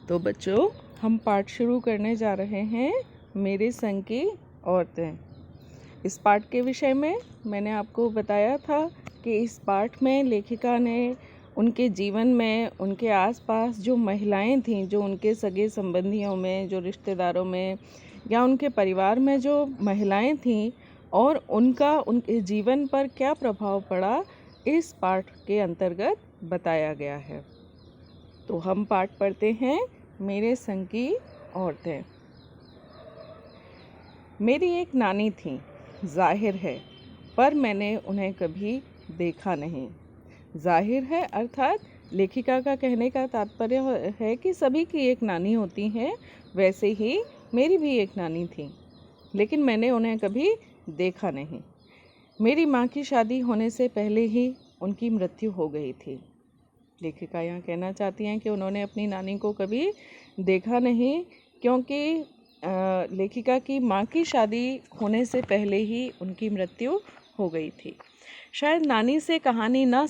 तो बच्चों, हम पाठ शुरू करने जा रहे हैं मेरे संग की औरतें। इस पाठ के विषय में मैंने आपको बताया था कि इस पाठ में लेखिका ने उनके जीवन में उनके आसपास जो महिलाएं थीं, जो उनके सगे संबंधियों में, जो रिश्तेदारों में या उनके परिवार में जो महिलाएं थीं और उनका उनके जीवन पर क्या प्रभाव पड़ा, इस पाठ के अंतर्गत बताया गया है। तो हम पाठ पढ़ते हैं मेरे संग की औरतें। मेरी एक नानी थी, जाहिर है, पर मैंने उन्हें कभी देखा नहीं। जाहिर है अर्थात लेखिका का कहने का तात्पर्य है कि सभी की एक नानी होती है, वैसे ही मेरी भी एक नानी थी, लेकिन मैंने उन्हें कभी देखा नहीं। मेरी माँ की शादी होने से पहले ही उनकी मृत्यु हो गई थी। लेखिका यहाँ कहना चाहती हैं कि उन्होंने अपनी नानी को कभी देखा नहीं, क्योंकि लेखिका की माँ की शादी होने से पहले ही उनकी मृत्यु हो गई थी। शायद नानी से कहानी ना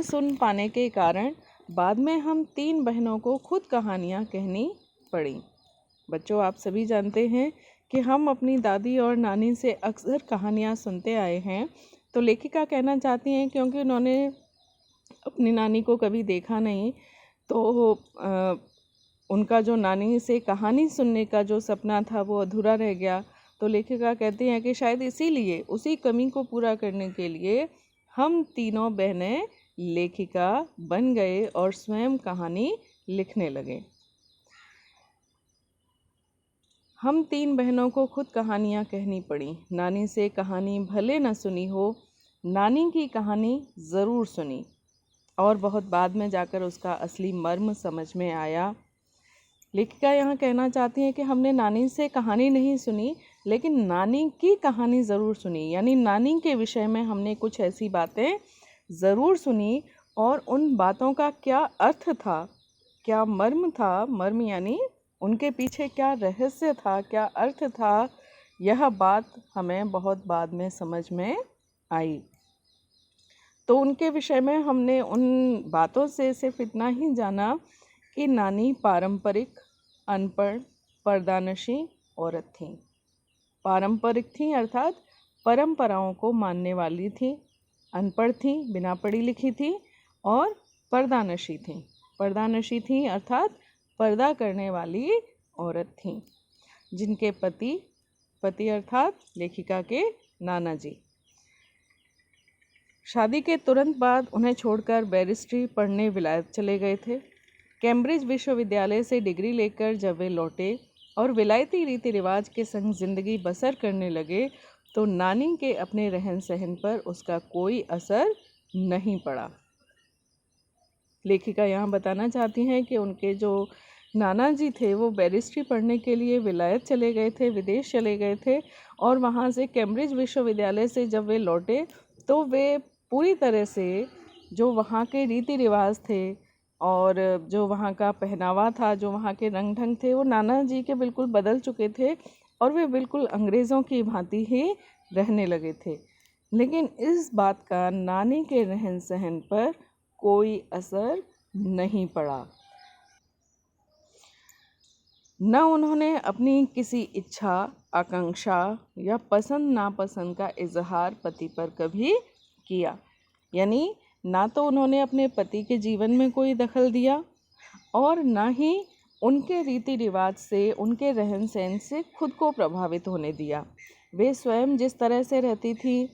सुन पाने के कारण बाद में हम 3 बहनों को खुद कहानियाँ कहनी पड़ी। बच्चों, आप सभी जानते हैं कि हम अपनी दादी और नानी से अक्सर कहानियाँ सुनते आए हैं। तो लेखिका कहना चाहती हैं क्योंकि उन्होंने अपनी नानी को कभी देखा नहीं, तो उनका जो नानी से कहानी सुनने का जो सपना था वो अधूरा रह गया। तो लेखिका कहती हैं कि शायद इसीलिए, उसी कमी को पूरा करने के लिए हम तीनों बहनें लेखिका बन गए और स्वयं कहानी लिखने लगे। हम 3 बहनों को खुद कहानियाँ कहनी पड़ी। नानी से कहानी भले न सुनी हो, नानी की कहानी ज़रूर सुनी और बहुत बाद में जाकर उसका असली मर्म समझ में आया। लेखिका यहाँ कहना चाहती हैं कि हमने नानी से कहानी नहीं सुनी, लेकिन नानी की कहानी ज़रूर सुनी। यानी नानी के विषय में हमने कुछ ऐसी बातें ज़रूर सुनी और उन बातों का क्या अर्थ था, क्या मर्म था, मर्म यानी उनके पीछे क्या रहस्य था, क्या अर्थ था, यह बात हमें बहुत बाद में समझ में आई। तो उनके विषय में हमने उन बातों से सिर्फ इतना ही जाना कि नानी पारंपरिक, अनपढ़, पर्दानशी औरत थीं। पारंपरिक थीं अर्थात परंपराओं को मानने वाली थीं, अनपढ़ थीं, बिना पढ़ी लिखी थीं, और पर्दानशी थीं। पर्दानशी थीं अर्थात पर्दा करने वाली औरत थीं, जिनके पति अर्थात लेखिका के नाना जी शादी के तुरंत बाद उन्हें छोड़कर बैरिस्ट्री पढ़ने विलायत चले गए थे। कैम्ब्रिज विश्वविद्यालय से डिग्री लेकर जब वे लौटे और विलायती रीति रिवाज के संग जिंदगी बसर करने लगे, तो नानी के अपने रहन सहन पर उसका कोई असर नहीं पड़ा। लेखिका यहाँ बताना चाहती हैं कि उनके जो नाना जी थे वो बैरिस्ट्री पढ़ने के लिए विलायत चले गए थे, विदेश चले गए थे, और वहाँ से कैम्ब्रिज विश्वविद्यालय से जब वे लौटे तो वे पूरी तरह से जो वहाँ के रीति रिवाज थे और जो वहाँ का पहनावा था, जो वहाँ के रंग ढंग थे, वो नाना जी के बिल्कुल बदल चुके थे और वे बिल्कुल अंग्रेज़ों की भांति ही रहने लगे थे। लेकिन इस बात का नानी के रहन सहन पर कोई असर नहीं पड़ा। न उन्होंने अपनी किसी इच्छा, आकांक्षा या पसंद नापसंद का इजहार पति पर कभी किया। यानी ना तो उन्होंने अपने पति के जीवन में कोई दखल दिया और ना ही उनके रीति रिवाज से, उनके रहन सहन से खुद को प्रभावित होने दिया। वे स्वयं जिस तरह से रहती थी,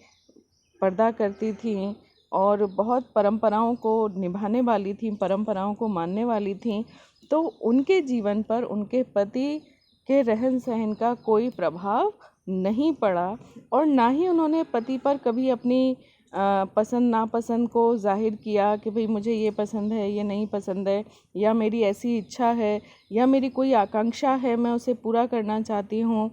पर्दा करती थीं और बहुत परंपराओं को निभाने वाली थीं, परंपराओं को मानने वाली थीं, तो उनके जीवन पर उनके पति के रहन सहन का कोई प्रभाव नहीं पड़ा और ना ही उन्होंने पति पर कभी अपनी पसंद नापसंद को जाहिर किया कि भाई मुझे ये पसंद है, ये नहीं पसंद है, या मेरी ऐसी इच्छा है, या मेरी कोई आकांक्षा है, मैं उसे पूरा करना चाहती हूँ।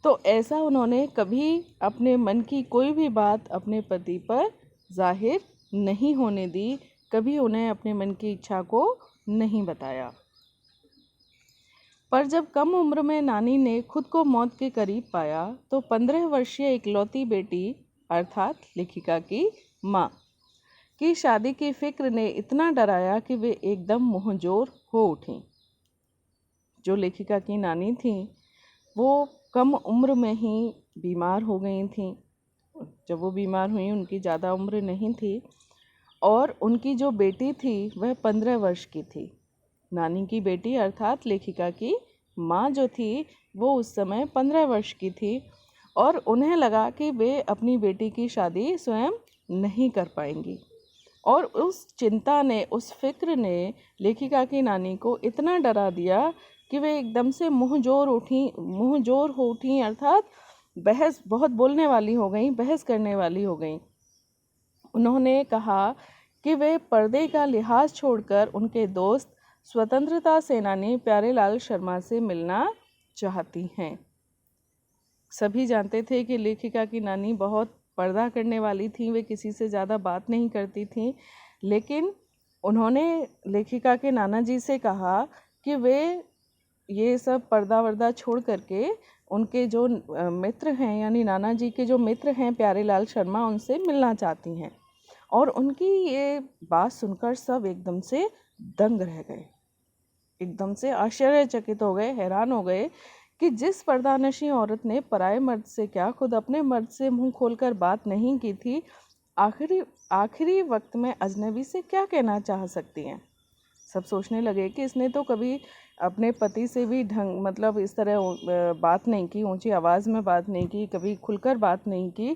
तो ऐसा उन्होंने कभी अपने मन की कोई भी बात अपने पति पर जाहिर नहीं होने दी, कभी उन्हें अपने मन की इच्छा को नहीं बताया। पर जब कम उम्र में नानी ने खुद को मौत के करीब पाया, तो 15 वर्षीय इकलौती बेटी अर्थात लेखिका की माँ की शादी की फिक्र ने इतना डराया कि वे एकदम मुंहजोर हो उठीं। जो लेखिका की नानी थी वो कम उम्र में ही बीमार हो गई थी। जब वो बीमार हुई उनकी ज़्यादा उम्र नहीं थी और उनकी जो बेटी थी वह 15 वर्ष की थी। नानी की बेटी अर्थात लेखिका की माँ जो थी वो उस समय 15 वर्ष की थी और उन्हें लगा कि वे अपनी बेटी की शादी स्वयं नहीं कर पाएंगी। और उस चिंता ने, उस फिक्र ने लेखिका की नानी को इतना डरा दिया कि वे एकदम से मुँह जोर हो उठी अर्थात बहुत बोलने वाली हो गई, बहस करने वाली हो गई। उन्होंने कहा कि वे पर्दे का लिहाज छोड़कर उनके दोस्त स्वतंत्रता सेनानी प्यारेलाल शर्मा से मिलना चाहती हैं। सभी जानते थे कि लेखिका की नानी बहुत पर्दा करने वाली थी, वे किसी से ज़्यादा बात नहीं करती थी, लेकिन उन्होंने लेखिका के नाना जी से कहा कि वे ये सब पर्दा वर्दा छोड़ करके उनके जो मित्र हैं यानी नाना जी के जो मित्र हैं प्यारेलाल शर्मा, उनसे मिलना चाहती हैं। और उनकी ये बात सुनकर सब एकदम से दंग रह गए, एकदम से आश्चर्यचकित हो गए, हैरान हो गए कि जिस पर्दानशी औरत ने पराये मर्द से क्या खुद अपने मर्द से मुंह खोलकर बात नहीं की थी, आखिरी वक्त में अजनबी से क्या कहना चाह सकती हैं। सब सोचने लगे कि इसने तो कभी अपने पति से भी मतलब इस तरह बात नहीं की, ऊंची आवाज़ में बात नहीं की, कभी खुलकर बात नहीं की,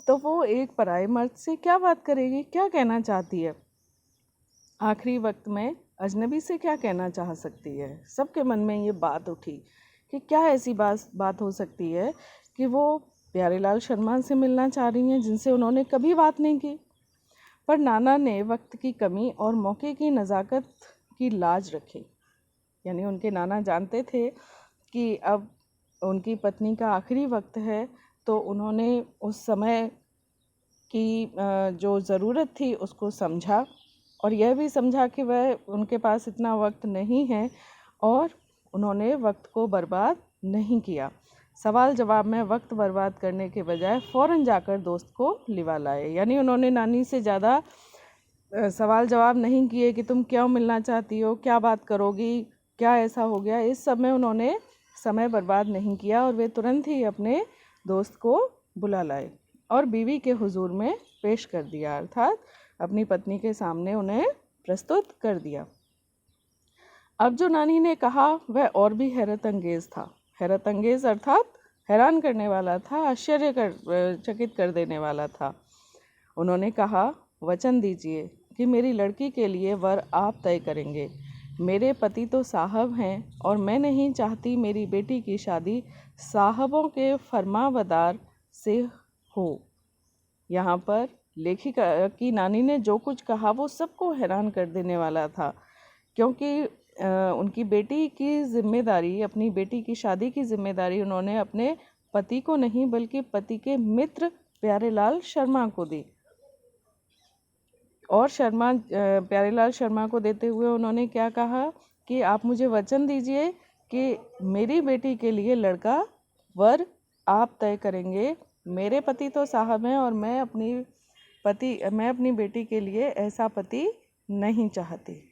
तो वो एक पराये मर्द से क्या बात करेगी, क्या कहना चाहती है, आखिरी वक्त में अजनबी से क्या कहना चाह सकती है। सबके मन में ये बात उठी कि क्या ऐसी बात हो सकती है कि वो प्यारेलाल शर्मा से मिलना चाह रही हैं जिनसे उन्होंने कभी बात नहीं की। पर नाना ने वक्त की कमी और मौके की नज़ाकत की लाज रखी। यानी उनके नाना जानते थे कि अब उनकी पत्नी का आखिरी वक्त है, तो उन्होंने उस समय की जो ज़रूरत थी उसको समझा और यह भी समझा कि वह उनके पास इतना वक्त नहीं है और उन्होंने वक्त को बर्बाद नहीं किया। सवाल जवाब में वक्त बर्बाद करने के बजाय फ़ौरन जाकर दोस्त को लिवा लाए। यानी उन्होंने नानी से ज़्यादा सवाल जवाब नहीं किए कि तुम क्यों मिलना चाहती हो, क्या बात करोगी, क्या ऐसा हो गया, इस सब में उन्होंने समय बर्बाद नहीं किया और वे तुरंत ही अपने दोस्त को बुला लाए और बीवी के हुजूर में पेश कर दिया, अर्थात अपनी पत्नी के सामने उन्हें प्रस्तुत कर दिया। अब जो नानी ने कहा वह और भी हैरत अंगेज़ था। हैरत अंगेज़ अर्थात हैरान करने वाला था, आश्चर्यचकित कर देने वाला था। उन्होंने कहा, वचन दीजिए कि मेरी लड़की के लिए वर आप तय करेंगे। मेरे पति तो साहब हैं और मैं नहीं चाहती मेरी बेटी की शादी साहबों के फरमावदार से हो। यहाँ पर लेखिका की नानी ने जो कुछ कहा वो सबको हैरान कर देने वाला था, क्योंकि उनकी बेटी की जिम्मेदारी, अपनी बेटी की शादी की जिम्मेदारी उन्होंने अपने पति को नहीं बल्कि पति के मित्र प्यारेलाल शर्मा को दी। और प्यारेलाल शर्मा को देते हुए उन्होंने क्या कहा कि आप मुझे वचन दीजिए कि मेरी बेटी के लिए लड़का वर आप तय करेंगे। मेरे पति तो साहब हैं और मैं अपनी बेटी के लिए ऐसा पति नहीं चाहती।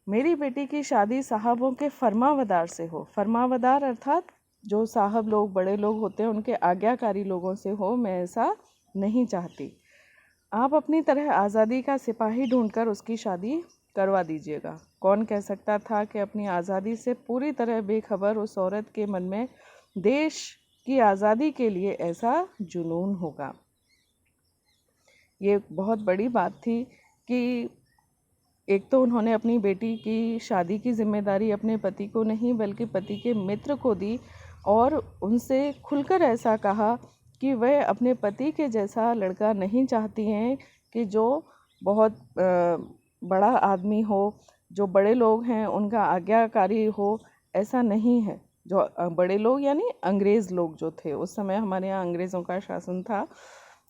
मेरी बेटी की शादी साहबों के फरमावदार से हो। फरमावदार अर्थात जो साहब लोग, बड़े लोग होते हैं, उनके आज्ञाकारी लोगों से हो। मैं ऐसा नहीं चाहती। आप अपनी तरह आज़ादी का सिपाही ढूंढकर उसकी शादी करवा दीजिएगा। कौन कह सकता था कि अपनी आज़ादी से पूरी तरह बेखबर उस औरत के मन में देश की आज़ादी के लिए ऐसा जुनून होगा। ये बहुत बड़ी बात थी कि एक तो उन्होंने अपनी बेटी की शादी की जिम्मेदारी अपने पति को नहीं बल्कि पति के मित्र को दी और उनसे खुलकर ऐसा कहा कि वह अपने पति के जैसा लड़का नहीं चाहती हैं कि जो बहुत बड़ा आदमी हो, जो बड़े लोग हैं उनका आज्ञाकारी हो। ऐसा नहीं है। जो बड़े लोग यानी अंग्रेज़ लोग जो थे उस समय, हमारे यहाँ अंग्रेज़ों का शासन था,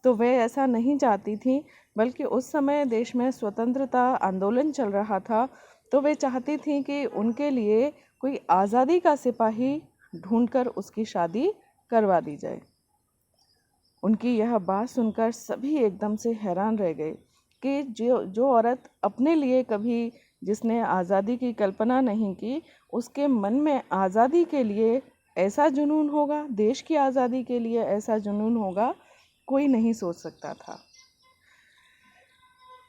तो वे ऐसा नहीं चाहती थी, बल्कि उस समय देश में स्वतंत्रता आंदोलन चल रहा था, तो वे चाहती थी कि उनके लिए कोई आज़ादी का सिपाही ढूंढकर उसकी शादी करवा दी जाए। उनकी यह बात सुनकर सभी एकदम से हैरान रह गए कि जो औरत अपने लिए कभी जिसने आज़ादी की कल्पना नहीं की, उसके मन में आज़ादी के लिए ऐसा जुनून होगा, देश की आज़ादी के लिए ऐसा जुनून होगा, कोई नहीं सोच सकता था।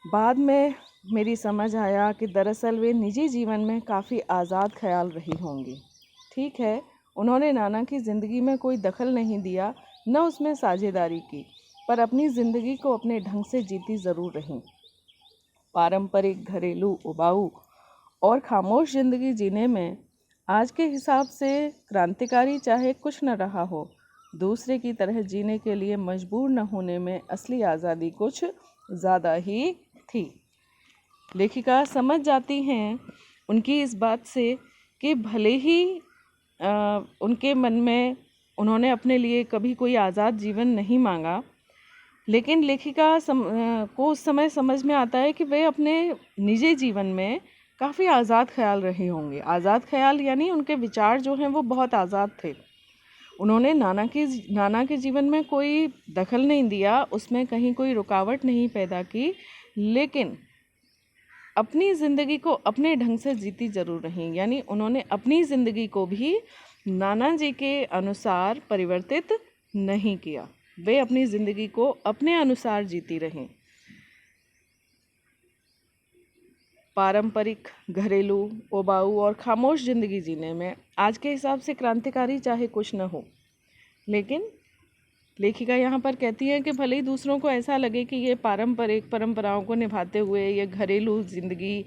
बाद में मेरी समझ आया कि दरअसल वे निजी जीवन में काफ़ी आज़ाद ख्याल रही होंगी। ठीक है, उन्होंने नाना की ज़िंदगी में कोई दखल नहीं दिया, न उसमें साझेदारी की, पर अपनी ज़िंदगी को अपने ढंग से जीती ज़रूर रहीं। पारंपरिक, घरेलू, उबाऊ और खामोश ज़िंदगी जीने में आज के हिसाब से क्रांतिकारी चाहे कुछ न रहा हो, दूसरे की तरह जीने के लिए मजबूर न होने में असली आज़ादी कुछ ज़्यादा ही थी। लेखिका समझ जाती हैं उनकी इस बात से कि भले ही उनके मन में उन्होंने अपने लिए कभी कोई आज़ाद जीवन नहीं मांगा, लेकिन लेखिका को उस समय समझ में आता है कि वे अपने निजी जीवन में काफ़ी आज़ाद ख्याल रहे होंगे। आज़ाद ख्याल यानी उनके विचार जो हैं वो बहुत आज़ाद थे। उन्होंने नाना के जीवन में कोई दखल नहीं दिया, उसमें कहीं कोई रुकावट नहीं पैदा की, लेकिन अपनी ज़िंदगी को अपने ढंग से जीती ज़रूर रहीं। यानी उन्होंने अपनी ज़िंदगी को भी नाना जी के अनुसार परिवर्तित नहीं किया, वे अपनी ज़िंदगी को अपने अनुसार जीती रहें। पारंपरिक, घरेलू, उबाऊ और खामोश ज़िंदगी जीने में आज के हिसाब से क्रांतिकारी चाहे कुछ न हो, लेकिन लेखिका यहाँ पर कहती है कि भले ही दूसरों को ऐसा लगे कि ये पारंपरिक परंपराओं को निभाते हुए ये घरेलू ज़िंदगी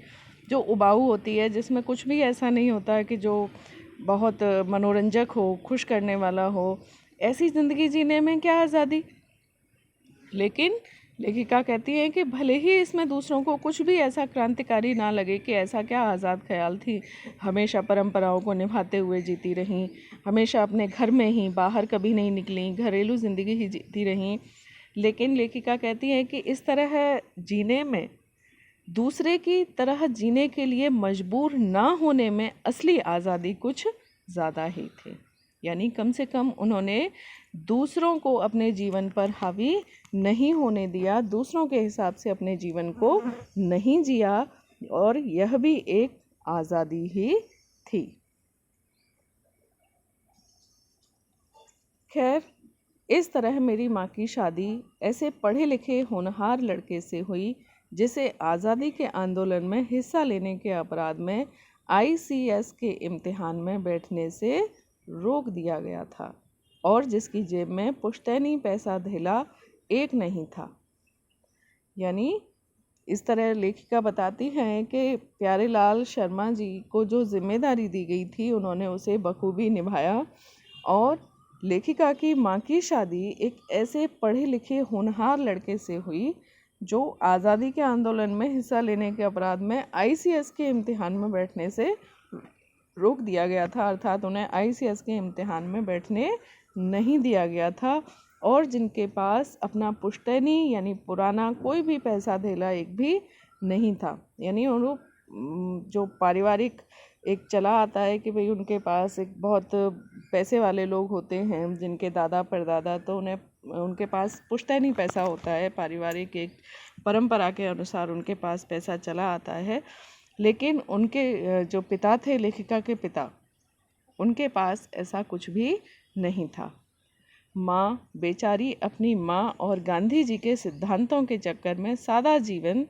जो उबाऊ होती है, जिसमें कुछ भी ऐसा नहीं होता है कि जो बहुत मनोरंजक हो, खुश करने वाला हो, ऐसी ज़िंदगी जीने में क्या आज़ादी। लेकिन लेखिका कहती है कि भले ही इसमें दूसरों को कुछ भी ऐसा क्रांतिकारी ना लगे कि ऐसा क्या आज़ाद ख्याल थी, हमेशा परंपराओं को निभाते हुए जीती रहीं, हमेशा अपने घर में ही, बाहर कभी नहीं निकली, घरेलू ज़िंदगी ही जीती रहीं, लेकिन लेखिका कहती है कि इस तरह जीने में, दूसरे की तरह जीने के लिए मजबूर ना होने में असली आज़ादी कुछ ज़्यादा ही थी। यानी कम से कम उन्होंने दूसरों को अपने जीवन पर हावी नहीं होने दिया, दूसरों के हिसाब से अपने जीवन को नहीं जिया, और यह भी एक आज़ादी ही थी। खैर, इस तरह मेरी माँ की शादी ऐसे पढ़े लिखे होनहार लड़के से हुई जिसे आज़ादी के आंदोलन में हिस्सा लेने के अपराध में ICS के इम्तिहान में बैठने से रोक दिया गया था, और जिसकी जेब में पुश्तैनी पैसा धेला एक नहीं था। यानी इस तरह लेखिका बताती हैं कि प्यारेलाल शर्मा जी को जो जिम्मेदारी दी गई थी उन्होंने उसे बखूबी निभाया, और लेखिका की माँ की शादी एक ऐसे पढ़े लिखे होनहार लड़के से हुई जो आज़ादी के आंदोलन में हिस्सा लेने के अपराध में ICS के इम्तिहान में बैठने से रोक दिया गया था, अर्थात उन्हें ICS के इम्तिहान में बैठने नहीं दिया गया था, और जिनके पास अपना पुश्तैनी यानी पुराना कोई भी पैसा धेला एक भी नहीं था। यानी उन जो पारिवारिक एक चला आता है कि भाई उनके पास एक बहुत पैसे वाले लोग होते हैं जिनके दादा परदादा, तो उन्हें उनके पास पुश्तैनी पैसा होता है, पारिवारिक एक परंपरा के अनुसार उनके पास पैसा चला आता है, लेकिन उनके जो पिता थे, लेखिका के पिता, उनके पास ऐसा कुछ भी नहीं था। माँ बेचारी अपनी माँ और गांधी जी के सिद्धांतों के चक्कर में सादा जीवन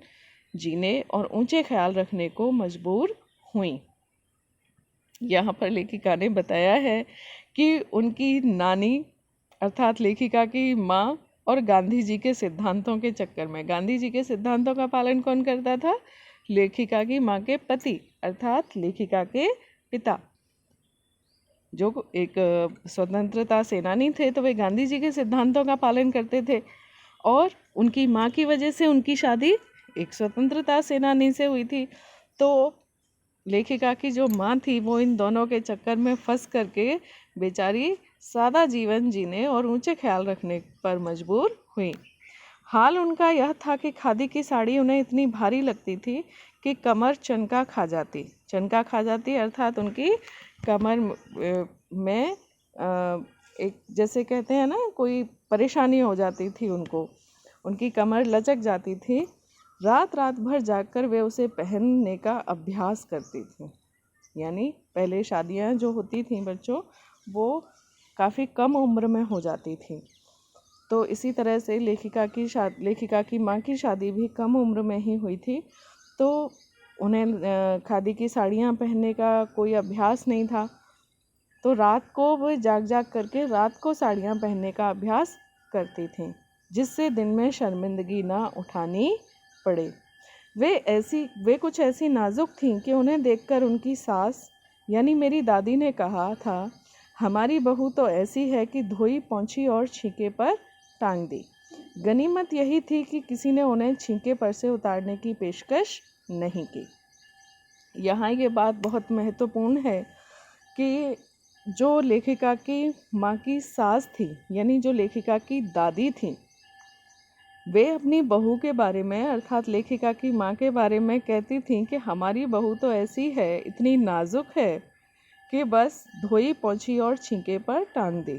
जीने और ऊंचे ख्याल रखने को मजबूर हुई। यहाँ पर लेखिका ने बताया है कि उनकी नानी अर्थात लेखिका की माँ और गांधी जी के सिद्धांतों के चक्कर में, गांधी जी के सिद्धांतों का पालन कौन करता था? लेखिका की माँ के पति अर्थात लेखिका के पिता, जो एक स्वतंत्रता सेनानी थे, तो वे गांधी जी के सिद्धांतों का पालन करते थे, और उनकी माँ की वजह से उनकी शादी एक स्वतंत्रता सेनानी से हुई थी। तो लेखिका की जो माँ थी वो इन दोनों के चक्कर में फंस करके बेचारी सादा जीवन जीने और ऊंचे ख्याल रखने पर मजबूर हुई। हाल उनका यह था कि खादी की साड़ी उन्हें इतनी भारी लगती थी कि कमर चनका खा जाती अर्थात उनकी कमर में एक जैसे कहते हैं ना, कोई परेशानी हो जाती थी उनको, उनकी कमर लचक जाती थी, रात रात भर जागकर वे उसे पहनने का अभ्यास करती थी। यानी पहले शादियां जो होती थी बच्चों, वो काफ़ी कम उम्र में हो जाती थी। तो इसी तरह से लेखिका की माँ की शादी भी कम उम्र में ही हुई थी। तो उन्हें खादी की साड़ियाँ पहनने का कोई अभ्यास नहीं था। तो रात को वो जाग जाग करके रात को साड़ियाँ पहनने का अभ्यास करती थीं, जिससे दिन में शर्मिंदगी ना उठानी पड़े। वे कुछ ऐसी नाजुक थीं कि उन्हें देखकर उनकी सास यानी मेरी दादी ने कहा था, हमारी बहू तो ऐसी है कि धोई पोंछी और छींके पर टांग दी। गनीमत यही थी कि किसी ने उन्हें छींके पर से उतारने की पेशकश नहीं की। यहाँ ये बात बहुत महत्वपूर्ण है कि जो लेखिका की माँ की सास थी, यानी जो लेखिका की दादी थी, वे अपनी बहू के बारे में अर्थात लेखिका की माँ के बारे में कहती थीं कि हमारी बहू तो ऐसी है, इतनी नाजुक है कि बस धोई पोंछी और छींके पर टांग दी।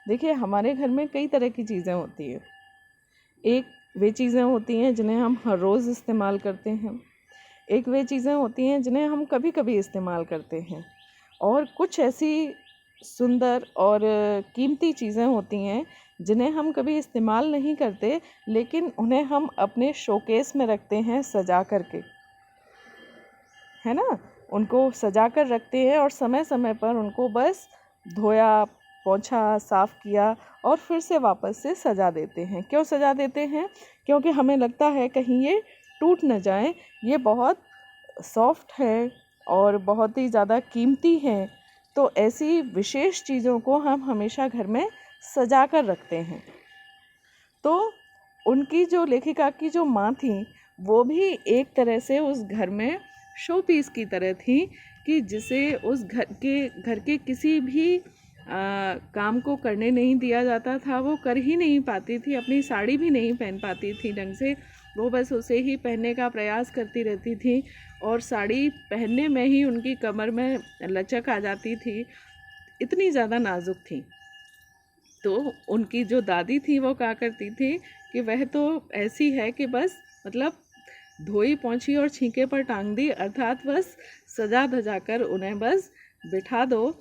देखिए, हमारे घर में कई तरह की चीज़ें होती हैं। एक वे चीज़ें होती हैं जिन्हें हम हर रोज़ इस्तेमाल करते हैं, एक वे चीज़ें होती हैं जिन्हें हम कभी कभी इस्तेमाल करते हैं, और कुछ ऐसी सुंदर और कीमती चीज़ें होती हैं जिन्हें हम कभी इस्तेमाल नहीं करते, लेकिन उन्हें हम अपने शोकेस में रखते हैं सजा करके, है ना। उनको सजा कर रखते हैं और समय समय पर उनको बस धोया, पोंछा, साफ़ किया और फिर से वापस से सजा देते हैं। क्यों सजा देते हैं? क्योंकि हमें लगता है कहीं ये टूट न जाए, ये बहुत सॉफ्ट है और बहुत ही ज़्यादा कीमती हैं। तो ऐसी विशेष चीज़ों को हम हमेशा घर में सजा कर रखते हैं। तो उनकी जो लेखिका की जो माँ थी, वो भी एक तरह से उस घर में शो पीस की तरह थी कि जिसे उस घर के किसी भी काम को करने नहीं दिया जाता था। वो कर ही नहीं पाती थी, अपनी साड़ी भी नहीं पहन पाती थी ढंग से। वो बस उसे ही पहनने का प्रयास करती रहती थी और साड़ी पहनने में ही उनकी कमर में लचक आ जाती थी, इतनी ज़्यादा नाजुक थी। तो उनकी जो दादी थी वो कहा करती थी कि वह तो ऐसी है कि बस मतलब धोई पोंछी और छींके पर टांग दी, अर्थात बस सजा धजा कर उन्हें बस बिठा दो।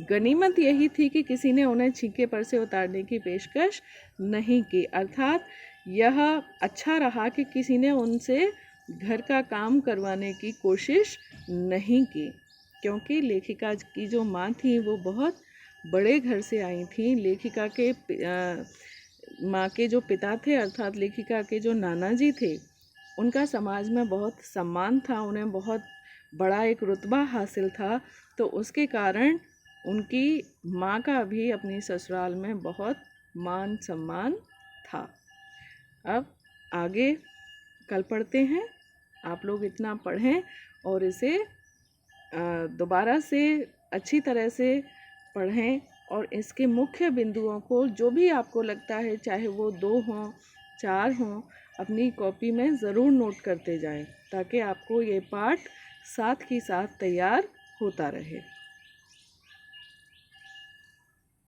गनीमत यही थी कि किसी ने उन्हें छींके पर से उतारने की पेशकश नहीं की, अर्थात यह अच्छा रहा कि किसी ने उनसे घर का काम करवाने की कोशिश नहीं की, क्योंकि लेखिका की जो माँ थी वो बहुत बड़े घर से आई थी। लेखिका के माँ के जो पिता थे अर्थात लेखिका के जो नाना जी थे, उनका समाज में बहुत सम्मान था, उन्हें बहुत बड़ा एक रुतबा हासिल था। तो उसके कारण उनकी माँ का भी अपनी ससुराल में बहुत मान सम्मान था। अब आगे कल पढ़ते हैं। आप लोग इतना पढ़ें और इसे दोबारा से अच्छी तरह से पढ़ें और इसके मुख्य बिंदुओं को जो भी आपको लगता है, चाहे वो 2 हों 4 हों, अपनी कॉपी में ज़रूर नोट करते जाएं, ताकि आपको ये पाठ साथ ही साथ तैयार होता रहे।